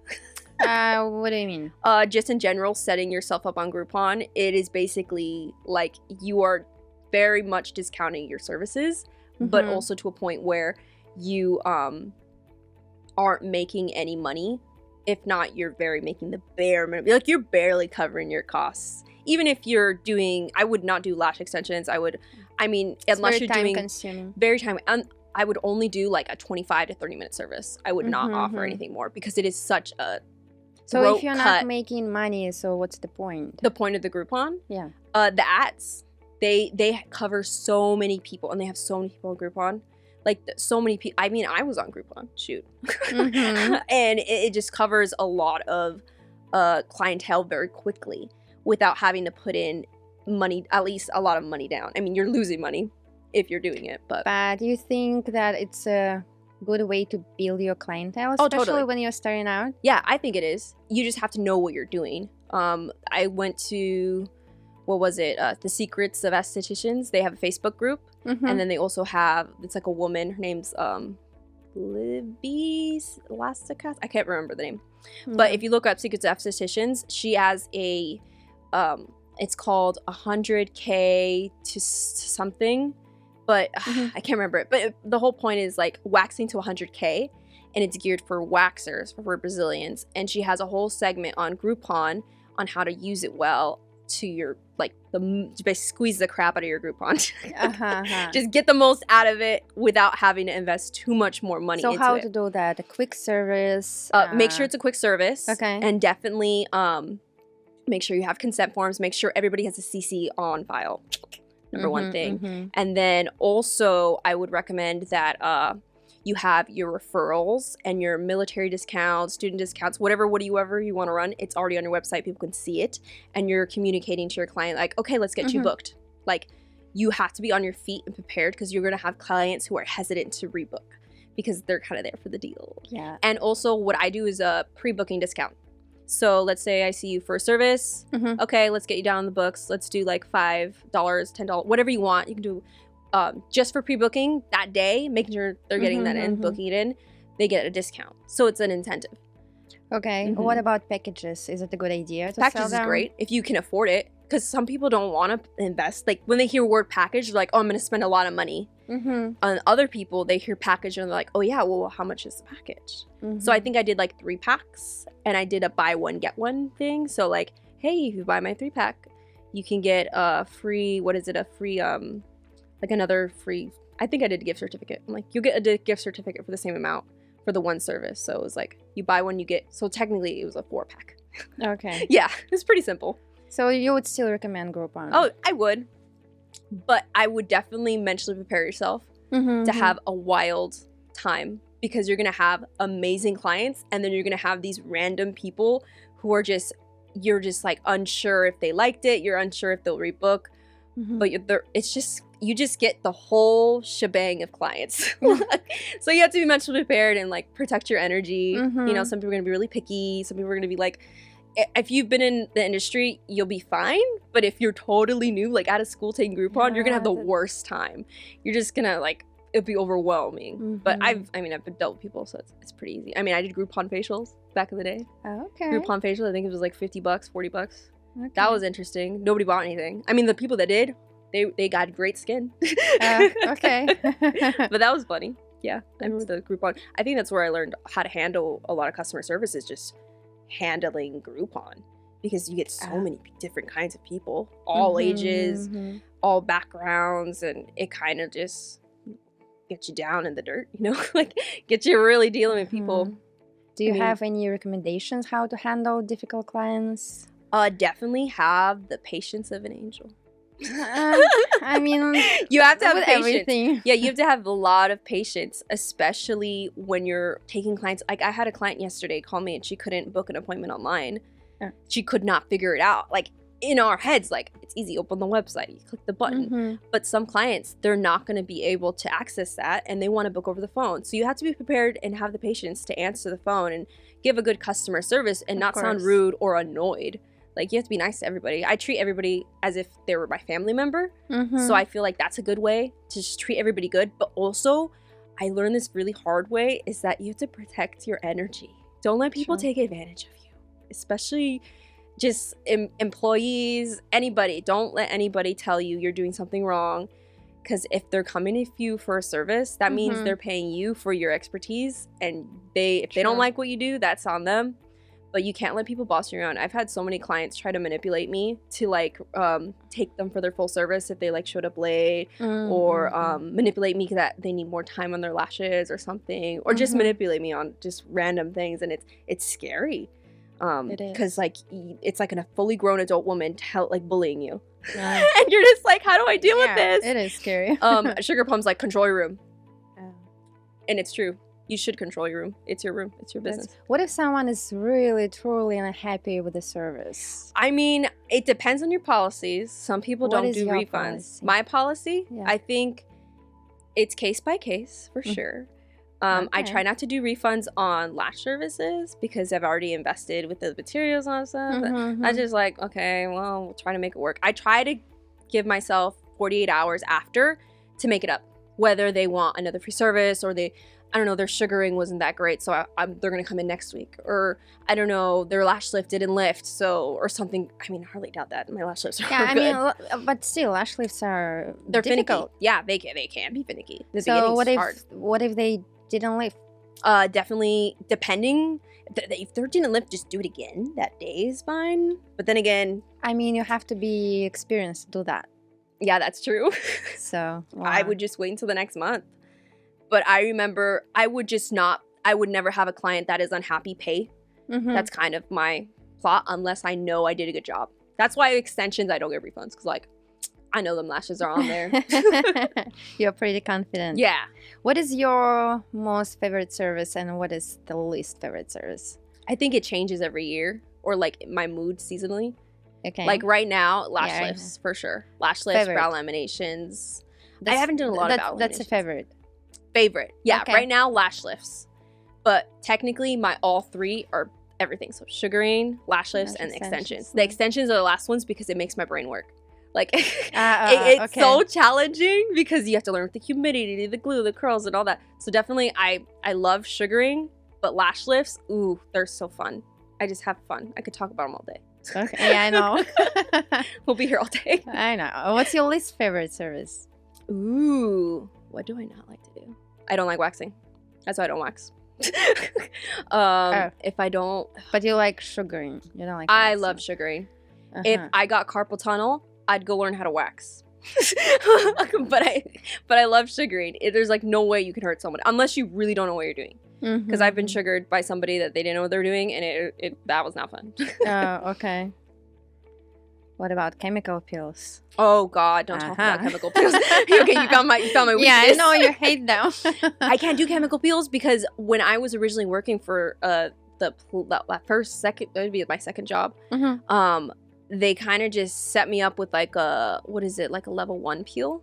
What do you mean? Just in general, setting yourself up on Groupon, it is basically like you are very much discounting your services, but also to a point where you aren't making any money. If not, you're making the bare minimum. Like you're barely covering your costs. Even if you're doing, I would not do lash extensions. Unless you're doing consuming. Very time. I would only do like a 25 to 30 minute service. I would not offer anything more because it is such a So if you're not making money, so what's the point? The point of the Groupon? Yeah. The ads, they cover so many people, and they have so many people on Groupon. Like so many people. I mean, I was on Groupon. Shoot. And it just covers a lot of clientele very quickly without having to put in money, at least a lot of money down. I mean, you're losing money if you're doing it, but do you think that it's a good way to build your clientele, totally. especially when you're starting out? Yeah, I think it is. You just have to know what you're doing. I went to, what was it? The Secrets of Estheticians. They have a Facebook group, and then they also have, it's like a woman. Her name's Libby Elasticast. I can't remember the name. But if you look up Secrets of Estheticians, she has a, it's called 100K to something. But I can't remember it. But the whole point is like waxing to 100K, and it's geared for waxers, for Brazilians. And she has a whole segment on Groupon on how to use it well to your, like, basically squeeze the crap out of your Groupon. Just get the most out of it without having to invest too much more money into it. So how to do that? A quick service? Make sure it's a quick service. Okay. And definitely make sure you have consent forms. Make sure everybody has a CC on file. Number one thing. And then also I would recommend that you have your referrals and your military discounts, student discounts, whatever you want to run. It's already on your website. People can see it. And you're communicating to your client like, okay, let's get you booked. Like you have to be on your feet and prepared because you're going to have clients who are hesitant to rebook because they're kind of there for the deal. Yeah. And also what I do is a pre-booking discount. So let's say I see you for a service. Okay, let's get you down on the books. Let's do like $5, $10, whatever you want. You can do just for pre-booking that day, making sure they're getting that in, booking it in. They get a discount. So it's an incentive. Okay. What about packages? Is it a good idea to Packages sell them? is great if you can afford it. Because some people don't want to invest. Like when they hear word package, they're like, oh, I'm going to spend a lot of money. On other people, they hear package and they're like, oh yeah, well, how much is the package? So I think I did like 3 packs and I did a buy one, get one thing. So like, hey, if you buy my 3-pack, you can get a free, like another free, I think I did a gift certificate. I'm like, you'll get a gift certificate for the same amount for the one service. So it was like, you buy one, you get, so technically it was a 4-pack. Okay. Yeah, it's pretty simple. So you would still recommend Groupon? Oh, I would. But I would definitely mentally prepare yourself to have a wild time because you're going to have amazing clients and then you're going to have these random people who are just, you're just like unsure if they liked it. You're unsure if they'll rebook. But it's just, you just get the whole shebang of clients. So you have to be mentally prepared and like protect your energy. You know, some people are going to be really picky. Some people are going to be like, if you've been in the industry, you'll be fine. But if you're totally new, like out of school taking Groupon, you're going to have the worst time. You're just going to like, it'll be overwhelming. But I've dealt with people, so it's pretty easy. I mean, I did Groupon facials back in the day. Okay. Groupon facial, I think it was like $50, $40. Okay. That was interesting. Nobody bought anything. I mean, the people that did, they got great skin. Okay. But that was funny. Yeah, I remember the Groupon. I think that's where I learned how to handle a lot of customer service is just handling Groupon because you get so many different kinds of people, all ages, all backgrounds, and it kind of just gets you down in the dirt, you know, like get you really dealing with people. Do you have any recommendations how to handle difficult clients? Definitely have the patience of an angel. I mean, you have to have patience. Everything. Yeah, you have to have a lot of patience, especially when you're taking clients. Like I had a client yesterday call me and she couldn't book an appointment online. She could not figure it out. Like in our heads, like, it's easy, open the website, you click the button. But some clients, they're not going to be able to access that, and they want to book over the phone. So you have to be prepared and have the patience to answer the phone and give a good customer service and not sound rude or annoyed. Like, you have to be nice to everybody. I treat everybody as if they were my family member. So I feel like that's a good way to just treat everybody good. But also, I learned this really hard way, is that you have to protect your energy. Don't let people take advantage of you, especially just employees, anybody. Don't let anybody tell you you're doing something wrong, because if they're coming to you for a service, that means they're paying you for your expertise, and if they don't like what you do, that's on them. But you can't let people boss you around. I've had so many clients try to manipulate me to like take them for their full service if they like showed up late, or manipulate me that they need more time on their lashes or something, or just manipulate me on just random things, and it's scary. Because like it's like a fully grown adult woman bullying you, and you're just like, how do I deal with this? It is scary. Sugar Plum's like, control your room, and it's true. You should control your room. It's your room. It's your business. What if someone is really, truly unhappy with the service? I mean, it depends on your policies. Some people don't do refunds. Policy? My policy, I think it's case by case for sure. I try not to do refunds on lash services because I've already invested with the materials and stuff. I just like, okay, well, we'll try to make it work. I try to give myself 48 hours after to make it up, whether they want another free service or I don't know, their sugaring wasn't that great, so they're going to come in next week. Or, I don't know, their lash lift didn't lift, or something. I mean, I hardly doubt that. My lash lifts are good. mean, but still, lash lifts they're difficult. Finicky. Yeah, they can be finicky. So what if they didn't lift? Definitely, depending. If they didn't lift, just do it again. That day is fine. But then again, I mean, you have to be experienced to do that. Yeah, that's true. So I would just wait until the next month. But I remember I would never have a client that is unhappy pay. That's kind of my plot, unless I know I did a good job. That's why extensions, I don't get refunds, because like, I know them lashes are on there. You're pretty confident. Yeah. What is your most favorite service and what is the least favorite service? I think it changes every year, or like my mood seasonally. Okay. Like right now, lash lifts for sure. Lash lifts, brow laminations. I haven't done a lot of brow laminations. That's a favorite. Yeah, okay. Right now, lash lifts. But technically, my all three are everything. So sugaring, lash lifts, and extensions. The extensions are the last ones because it makes my brain work. Like, it's so challenging because you have to learn the humidity, the glue, the curls, and all that. So definitely, I love sugaring, but lash lifts, ooh, they're so fun. I just have fun. I could talk about them all day. Okay, yeah, I know. We'll be here all day. I know. What's your least favorite service? Ooh, what do I not like to do? I don't like waxing. That's why I don't wax. If I don't... But you like sugaring. You don't like waxing. I love sugaring. If I got carpal tunnel, I'd go learn how to wax. but I love sugaring. There's like no way you can hurt someone unless you really don't know what you're doing. Because I've been sugared by somebody that they didn't know what they were doing, and that was not fun. Oh, okay. What about chemical peels? Oh God, don't talk about chemical peels. Okay, you found my weakness. Yeah, I know you hate them. I can't do chemical peels because when I was originally working for it would be my second job. They kind of just set me up with like a level 1 peel,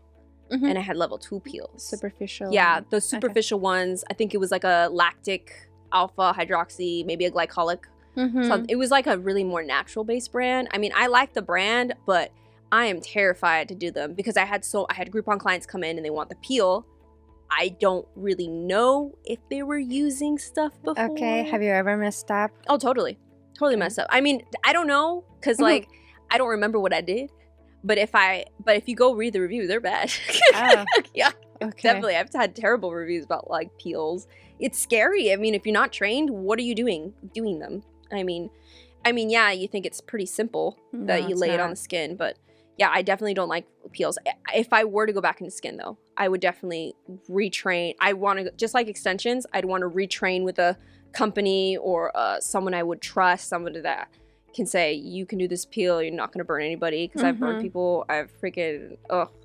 and I had level 2 peels. Superficial. Yeah, the superficial ones. I think it was like a lactic alpha hydroxy, maybe a glycolic. So it was like a really more natural based brand. I mean, I like the brand, but I am terrified to do them because I had Groupon clients come in and they want the peel. I don't really know if they were using stuff before. Okay, have you ever messed up? Oh, totally messed up. I mean, I don't know because like I don't remember what I did, but if you go read the reviews, they're bad. Yeah, definitely. I've had terrible reviews about like peels. It's scary. I mean, if you're not trained, what are you doing them? I mean, yeah, you think it's pretty simple that you lay it on the skin, but yeah, I definitely don't like peels. If I were to go back into skin though, I would definitely retrain. I want to, just like extensions, I'd want to retrain with a company or someone I would trust, someone that can say, you can do this peel, you're not going to burn anybody, because I've burned people.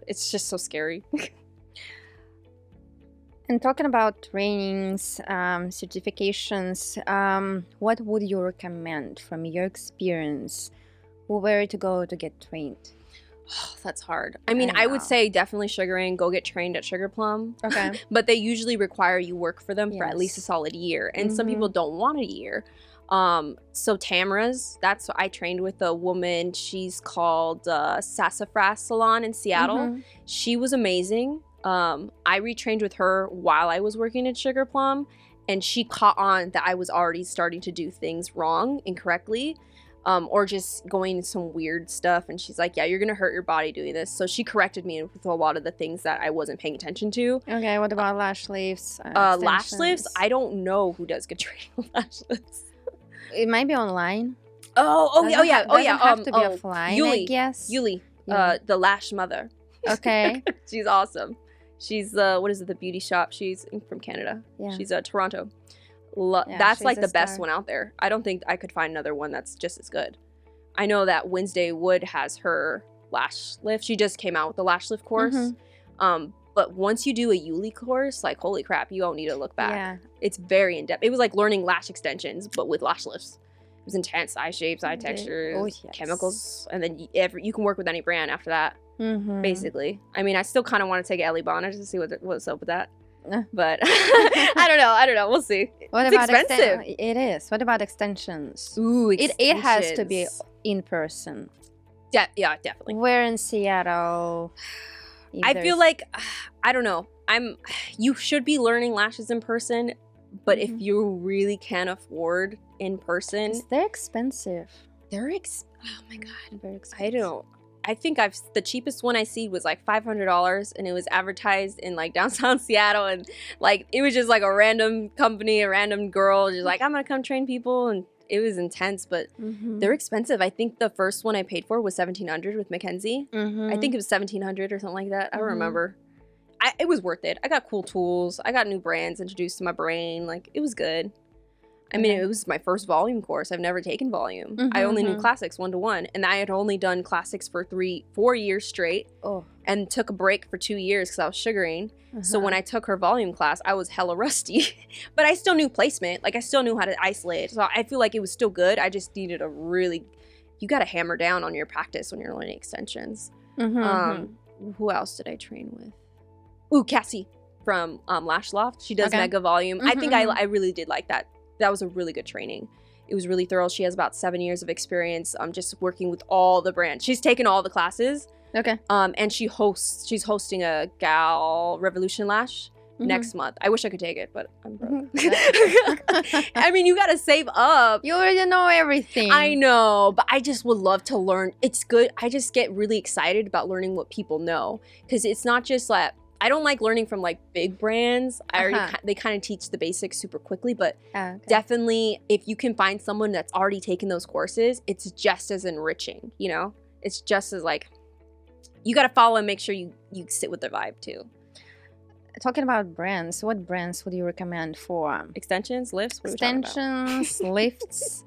It's just so scary. And talking about trainings, certifications, what would you recommend from your experience? where to go to get trained? Oh, that's hard. I mean, I would say definitely sugaring. Go get trained at Sugar Plum. Okay. But they usually require you work for them for at least a Yes. solid year. And some people don't want a year. So Tamara's, that's what I trained with a woman. She's called Sassafras Salon in Seattle. She was amazing. I retrained with her while I was working at Sugar Plum, and she caught on that I was already starting to do things wrong, incorrectly, or just going into some weird stuff. And she's like, yeah, you're gonna hurt your body doing this. So she corrected me with a lot of the things that I wasn't paying attention to. Okay, what about lash lifts? Lash lifts, I don't know who does good training with lash lifts. It might be online. Oh yeah. Doesn't have to be offline, I guess. Yuli, Yeah. the lash mother. Okay. She's awesome. She's what is it? The beauty shop. She's from Canada. Yeah. She's Toronto. Yeah, That's she's like a the best star. one out there. I don't think I could find another one that's just as good. I know that Wednesday Wood has her lash lift. She just came out with the lash lift course. But once you do a Yuli course, like, holy crap, you don't need to look back. Yeah. It's very in depth. It was like learning lash extensions, but with lash lifts. It was intense. Eye shapes, eye textures, yes. chemicals, and then you can work with any brand after that. Basically. I mean, I still kind of want to take Ellie Bonner just to see what's up with that. But I don't know. We'll see. What It's about expensive. It is. What about extensions? Ooh, It has to be extensions. in person. Yeah, definitely. We're in Seattle. If I feel there's- like I don't know. You should be learning lashes in person, but if you really can't afford in person, they're expensive. oh my god. Very expensive. I don't. I think the cheapest one I see was like $500, and it was advertised in like downtown Seattle, and like it was just like a random company, a random girl, just like, I'm gonna come train people, and it was intense, but they're expensive. I think the first one I paid for was $1,700 with Mackenzie. I think it was $1,700 or something like that. I don't remember. It was worth it. I got cool tools. I got new brands introduced to my brain. Like, it was good. I mean, it was my first volume course. I've never taken volume. I only knew classics 1-to-1, and I had only done classics for 4 years straight, and took a break for 2 years because I was sugaring. So when I took her volume class, I was hella rusty, but I still knew placement. Like, I still knew how to isolate. So I feel like it was still good. I just needed you got to hammer down on your practice when you're learning extensions. Who else did I train with? Ooh, Cassie from Lash Loft. She does mega volume. I think I really did like that. That was a really good training. It was really thorough. She has about 7 years of experience just working with all the brands. She's taken all the classes. Okay. And she's hosting a Gal Revolution Lash next month. I wish I could take it, but I'm broke. I mean, you got to save up. You already know everything. I know, but I just would love to learn. It's good. I just get really excited about learning what people know, because it's not just like, I don't like learning from like big brands. They kind of teach the basics super quickly, but definitely if you can find someone that's already taken those courses, it's just as enriching, you know? It's just as like, you got to follow and make sure you sit with the vibe too. Talking about brands, what brands would you recommend for Extensions, lifts? What are we talking about? extensions, lifts?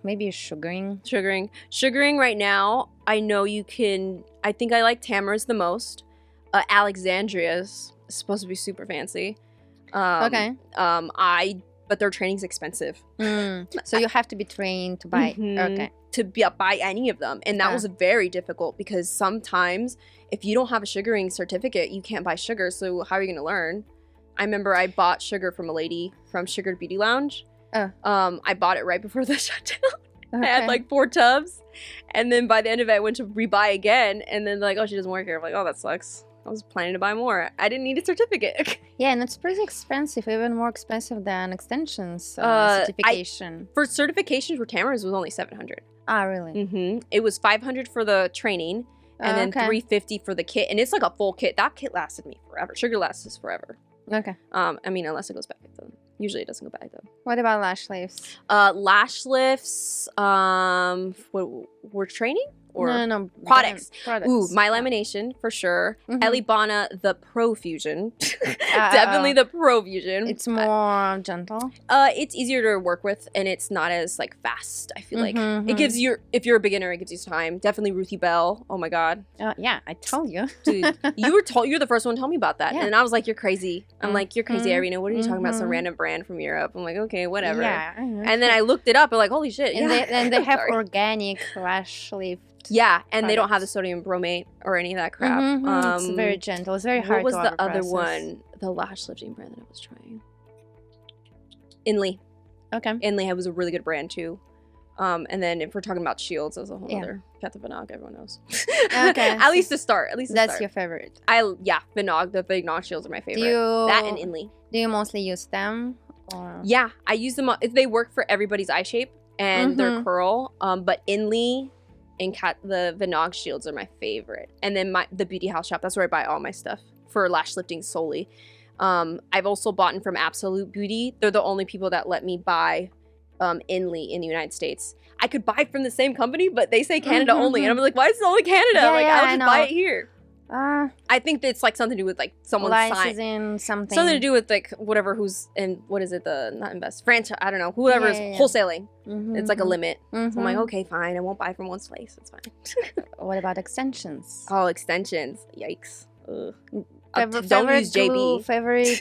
Maybe sugaring. Sugaring right now, I know you can, I think I like Tamara's the most. Alexandria's supposed to be super fancy. Okay. But their training's expensive. So you have to be trained to buy. Okay. To buy any of them. And that was very difficult, because sometimes if you don't have a sugaring certificate, you can't buy sugar. So how are you going to learn? I remember I bought sugar from a lady from Sugared Beauty Lounge. I bought it right before the shutdown. I had like 4 tubs. And then by the end of it, I went to rebuy again. And then like, oh, she doesn't work here. I'm like, oh, that sucks. I was planning to buy more. I didn't need a certificate. Yeah, and it's pretty expensive, even more expensive than extensions certification. For certifications for Tamara's was only $700. Ah, really? It was $500 for the training, and then $350 for the kit. And it's like a full kit. That kit lasted me forever. Sugar lasts forever. Okay. I mean, unless it goes back. Usually it doesn't go back though. What about lash lifts? Lash lifts. We're training or no, products. products. Ooh, My Lamination for sure. Elibana the Pro Fusion. Definitely the Pro Fusion. It's more gentle. It's easier to work with, and it's not as like fast. I feel like it gives you, if you're a beginner, it gives you time. Definitely Ruthie Bell. Oh my god. Yeah, I told you, dude. You're the first one to tell me about that, and I was like, you're crazy. I'm like, you're crazy, Irina. What are you talking about? Some random brand from Europe. I'm like, okay, whatever. Yeah. And then I looked it up. I'm like, holy shit. And they have organic lash lift. Yeah, and they don't have the sodium bromate or any of that crap. It's very gentle. It's very hard to What was the other one? The lash lifting brand that I was trying. Inley. Okay. Inley was a really good brand too. And then if we're talking about shields, that's a whole other. Got the Vinog, everyone knows. Okay. At least to start. That's your favorite. Vinog. The Vinog shields are my favorite. That and Inley. Do you mostly use them? Or? Yeah, I use them. They work for everybody's eye shape and their curl. But Inley and the Vinog shields are my favorite. And then the Beauty House shop. That's where I buy all my stuff for lash lifting solely. I've also bought from Absolute Beauty. They're the only people that let me buy Inley in the United States. I could buy from the same company, but they say Canada only, and I'm like, why is it only Canada? I'll just buy it here. I think it's like something to do with like someone's licensing something. Something to do with like whatever who's in, what is it, not invest, franchise, I don't know, whoever's wholesaling. It's like a limit. So I'm like, okay, fine, I won't buy from one place. It's fine. What about extensions? Oh, extensions. Yikes. Ugh. Don't use JB. Favorite.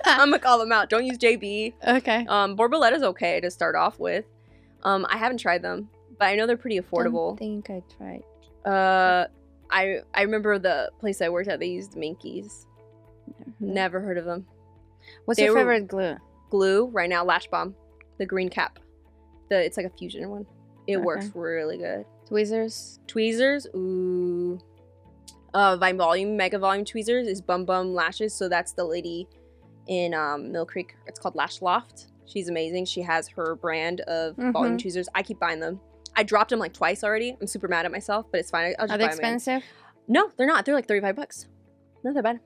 I'm gonna call them out. Don't use JB. Okay. Borboletta's okay to start off with. I haven't tried them, but I know they're pretty affordable. I think I tried. I remember the place I worked at. They used Minkies. Never heard of them. What's your favorite glue? Glue right now, Lash Bomb, the green cap. It's like a fusion one. It works really good. Tweezers. Ooh. Volume, Mega Volume Tweezers is Bum Bum Lashes. So that's the lady in Mill Creek. It's called Lash Loft. She's amazing. She has her brand of volume tweezers. I keep buying them. I dropped them like twice already. I'm super mad at myself, but it's fine. I'll just Are they expensive? No, they're not. They're like $35. Not that bad.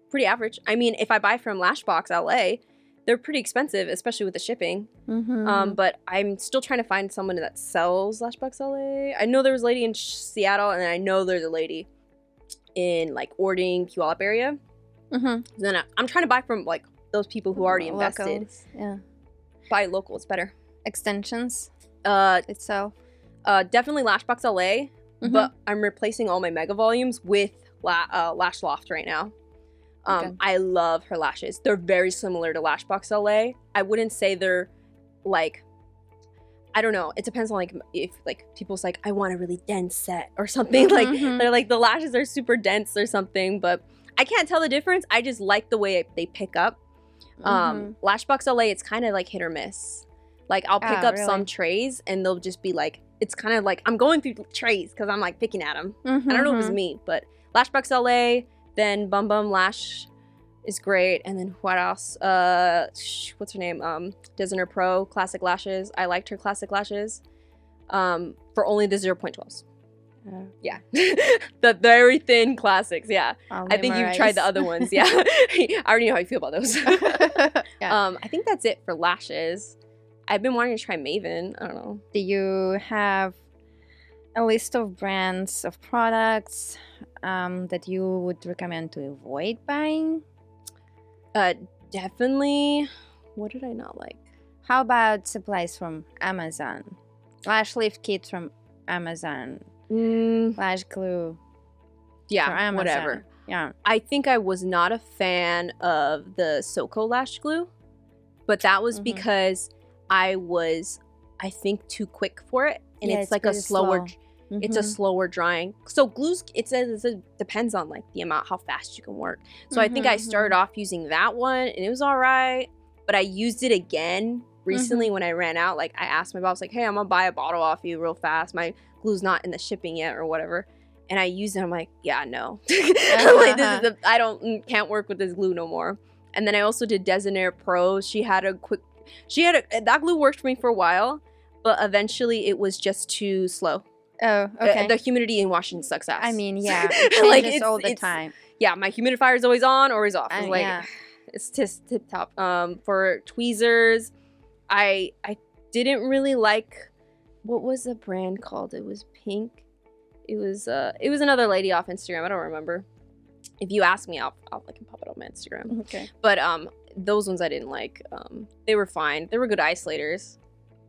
Pretty average. I mean, if I buy from Lashbox LA, they're pretty expensive, especially with the shipping. But I'm still trying to find someone that sells Lashbox LA. I know there was a lady in Seattle, and I know there's a lady in like Ording, Puyallup area. Then I'm trying to buy from like those people who already invested. Locals. Yeah. Buy local. It's better. Extensions. Itself. Definitely Lashbox LA, but I'm replacing all my Mega Volumes with Lash Loft right now. I love her lashes. They're very similar to Lashbox LA. I wouldn't say they're like, I don't know. It depends on like if like people's like, I want a really dense set or something. Like they're like the lashes are super dense or something, but I can't tell the difference. I just like the way they pick up. Lashbox LA, it's kind of like hit or miss. Like I'll pick up some trays and they'll just be like, it's kind of like I'm going through trays because I'm like picking at them. I don't know if it's me, but Lashbox LA, then Bum Bum Lash is great. And then what else? What's her name? Designer Pro Classic Lashes. I liked her Classic Lashes for only the 0.12s. Yeah. The very thin classics. Yeah. I think you've tried the other ones. Yeah. I already know how you feel about those. I think that's it for lashes. I've been wanting to try Maven. I don't know. Do you have a list of brands of products that you would recommend to avoid buying? Definitely. What did I not like? How about supplies from Amazon? Lash lift kits from Amazon. Lash glue. Yeah, from Amazon. Whatever. Yeah. I think I was not a fan of the Soko lash glue, but that was because I was, I think, too quick for it, and it's like a slower. It's a slower drying. So glues, it says it depends on like the amount, how fast you can work. So I think I started off using that one, and it was all right. But I used it again recently when I ran out. Like I asked my boss, like, "Hey, I'm gonna buy a bottle off you real fast. My glue's not in the shipping yet, or whatever." And I used it. I'm like, "Yeah, no, like, can't work with this glue no more." And then I also did Designer Pro. That glue worked for me for a while, but eventually it was just too slow. Oh, okay. The humidity in Washington sucks ass. I mean, yeah, it changes like all the time. Yeah, my humidifier is always on or always off. It's like it's just tip top. For tweezers, I didn't really like what was the brand called? It was pink. It was another lady off Instagram. I don't remember. If you ask me, I can pop it on my Instagram. Okay. But those ones I didn't like. They were fine. They were good isolators.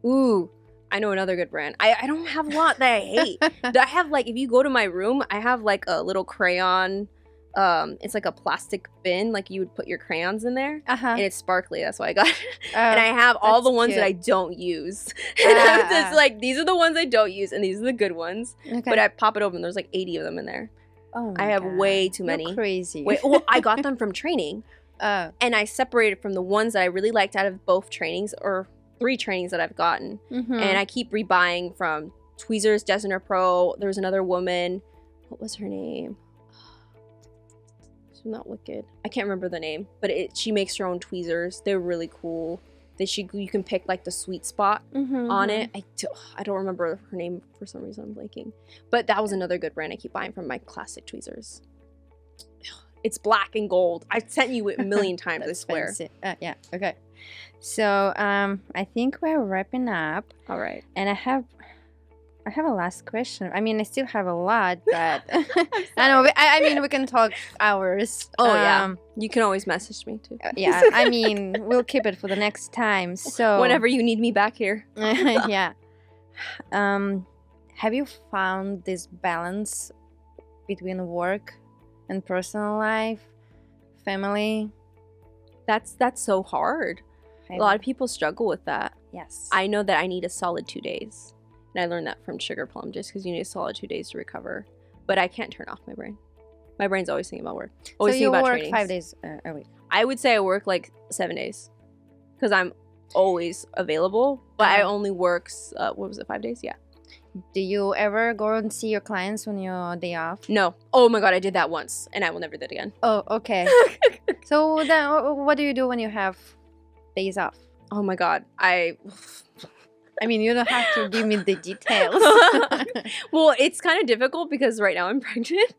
Ooh, I know another good brand. I don't have a lot that I hate. I have like, if you go to my room, I have like a little crayon. It's like a plastic bin, like you would put your crayons in there, and it's sparkly. That's why I got it. And I have all the ones that I don't use. It's like, these are the ones I don't use, and these are the good ones. Okay. But I pop it open. There's like 80 of them in there. Oh my I have God. way too many. You're crazy. Well, I got them from training. And I separated from the ones that I really liked out of both trainings, or 3 trainings that I've gotten. And I keep rebuying from Tweezers, Designer Pro. There was another woman. What was her name? She's not Wicked. I can't remember the name. But she makes her own tweezers. They're really cool. You can pick like the sweet spot on it. I don't remember her name for some reason. I'm blanking. But that was another good brand I keep buying from my classic tweezers. It's black and gold. I've sent you it a million times, I swear. Yeah, okay. So I think we're wrapping up. All right. And I have a last question. I mean, I still have a lot, but I know. I mean, we can talk hours. Oh yeah. You can always message me too. Yeah. I mean, we'll keep it for the next time. So whenever you need me back here. Yeah. Have you found this balance between work and personal life, family? That's so hard. A lot of people struggle with that. Yes. I know that I need a solid 2 days. And I learned that from Sugar Plum, just because you need a solid 2 days to recover. But I can't turn off my brain. My brain's always thinking about work. Always thinking about trainings. So you work 5 days a week? I would say I work like 7 days. Because I'm always available. But I only work, 5 dadays? Yeah. Do you ever go and see your clients when you're day off? No. Oh my God, I did that once. And I will never do it again. Oh, okay. So then what do you do when you have days off? Oh my God. I mean, you don't have to give me the details. Well, it's kind of difficult because right now I'm pregnant.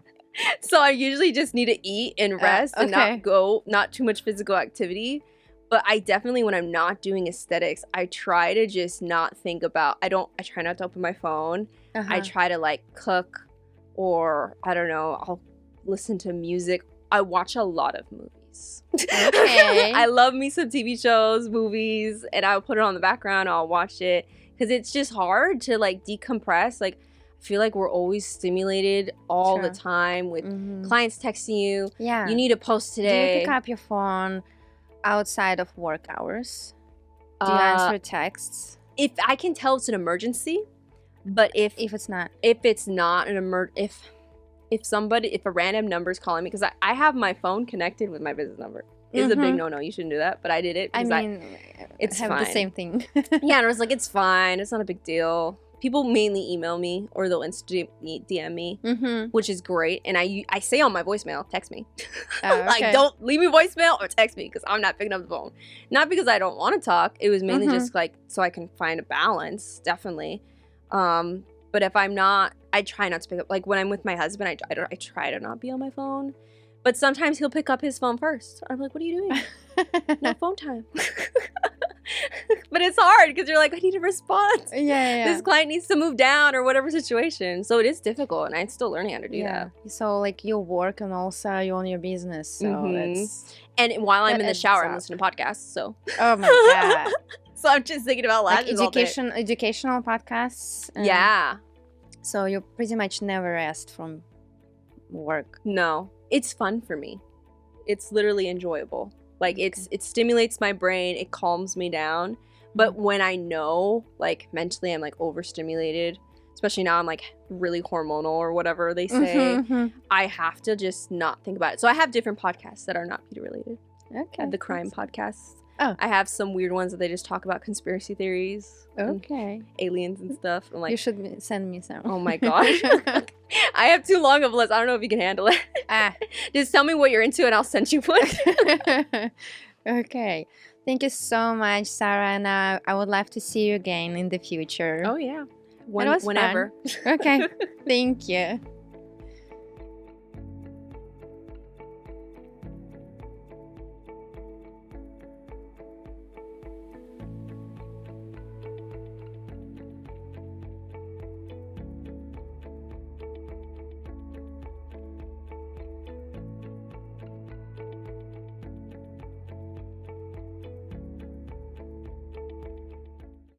So I usually just need to eat and rest and not too much physical activity. But I definitely, when I'm not doing aesthetics, I try to just not think about, I try not to open my phone. I try to like cook, or I don't know, I'll listen to music. I watch a lot of movies. Okay. I love me some TV shows, movies, and I'll put it on the background. I'll watch it because it's just hard to like decompress. Like, I feel like we're always stimulated all the time with clients texting you. Yeah. You need to post today. Do you pick up your phone outside of work hours? Do you answer texts? If I can tell it's an emergency, but if it's not an if a random number is calling me, because I have my phone connected with my business number. It's a big no-no. You shouldn't do that, but I did it. I mean, it's fine. The same thing. Yeah, and I was like, it's fine. It's not a big deal. People mainly email me or they'll DM me, which is great. And I say on my voicemail, text me. Like, don't leave me voicemail or text me because I'm not picking up the phone. Not because I don't want to talk. It was mainly just like so I can find a balance, definitely. But if I'm not, I try not to pick up. Like when I'm with my husband, I try to not be on my phone. But sometimes he'll pick up his phone first. I'm like, what are you doing? No phone time. But it's hard because you're like, I need a response. Yeah. This client needs to move down or whatever situation. So it is difficult, and I'm still learning how to do that. So like you work and also you own your business. So that's... And while I'm in the shower, I'm listening to podcasts. So. Oh my God. So I'm just thinking about lashes like educational podcasts. Yeah. So you pretty much never rest from work. No. It's fun for me. It's literally enjoyable. Like it stimulates my brain. It calms me down. But when I know, like mentally, I'm like overstimulated, especially now I'm like really hormonal or whatever they say, I have to just not think about it. So I have different podcasts that are not beauty related. Okay. I have the crime podcasts. Oh. I have some weird ones that they just talk about conspiracy theories. Okay. Aliens and stuff. I'm like, you should send me some. Oh my gosh. I have too long of a list. I don't know if you can handle it. Just tell me what you're into and I'll send you one. Okay. Thank you so much, Sara. And I would love to see you again in the future. Oh, yeah. Whenever. Okay. Thank you.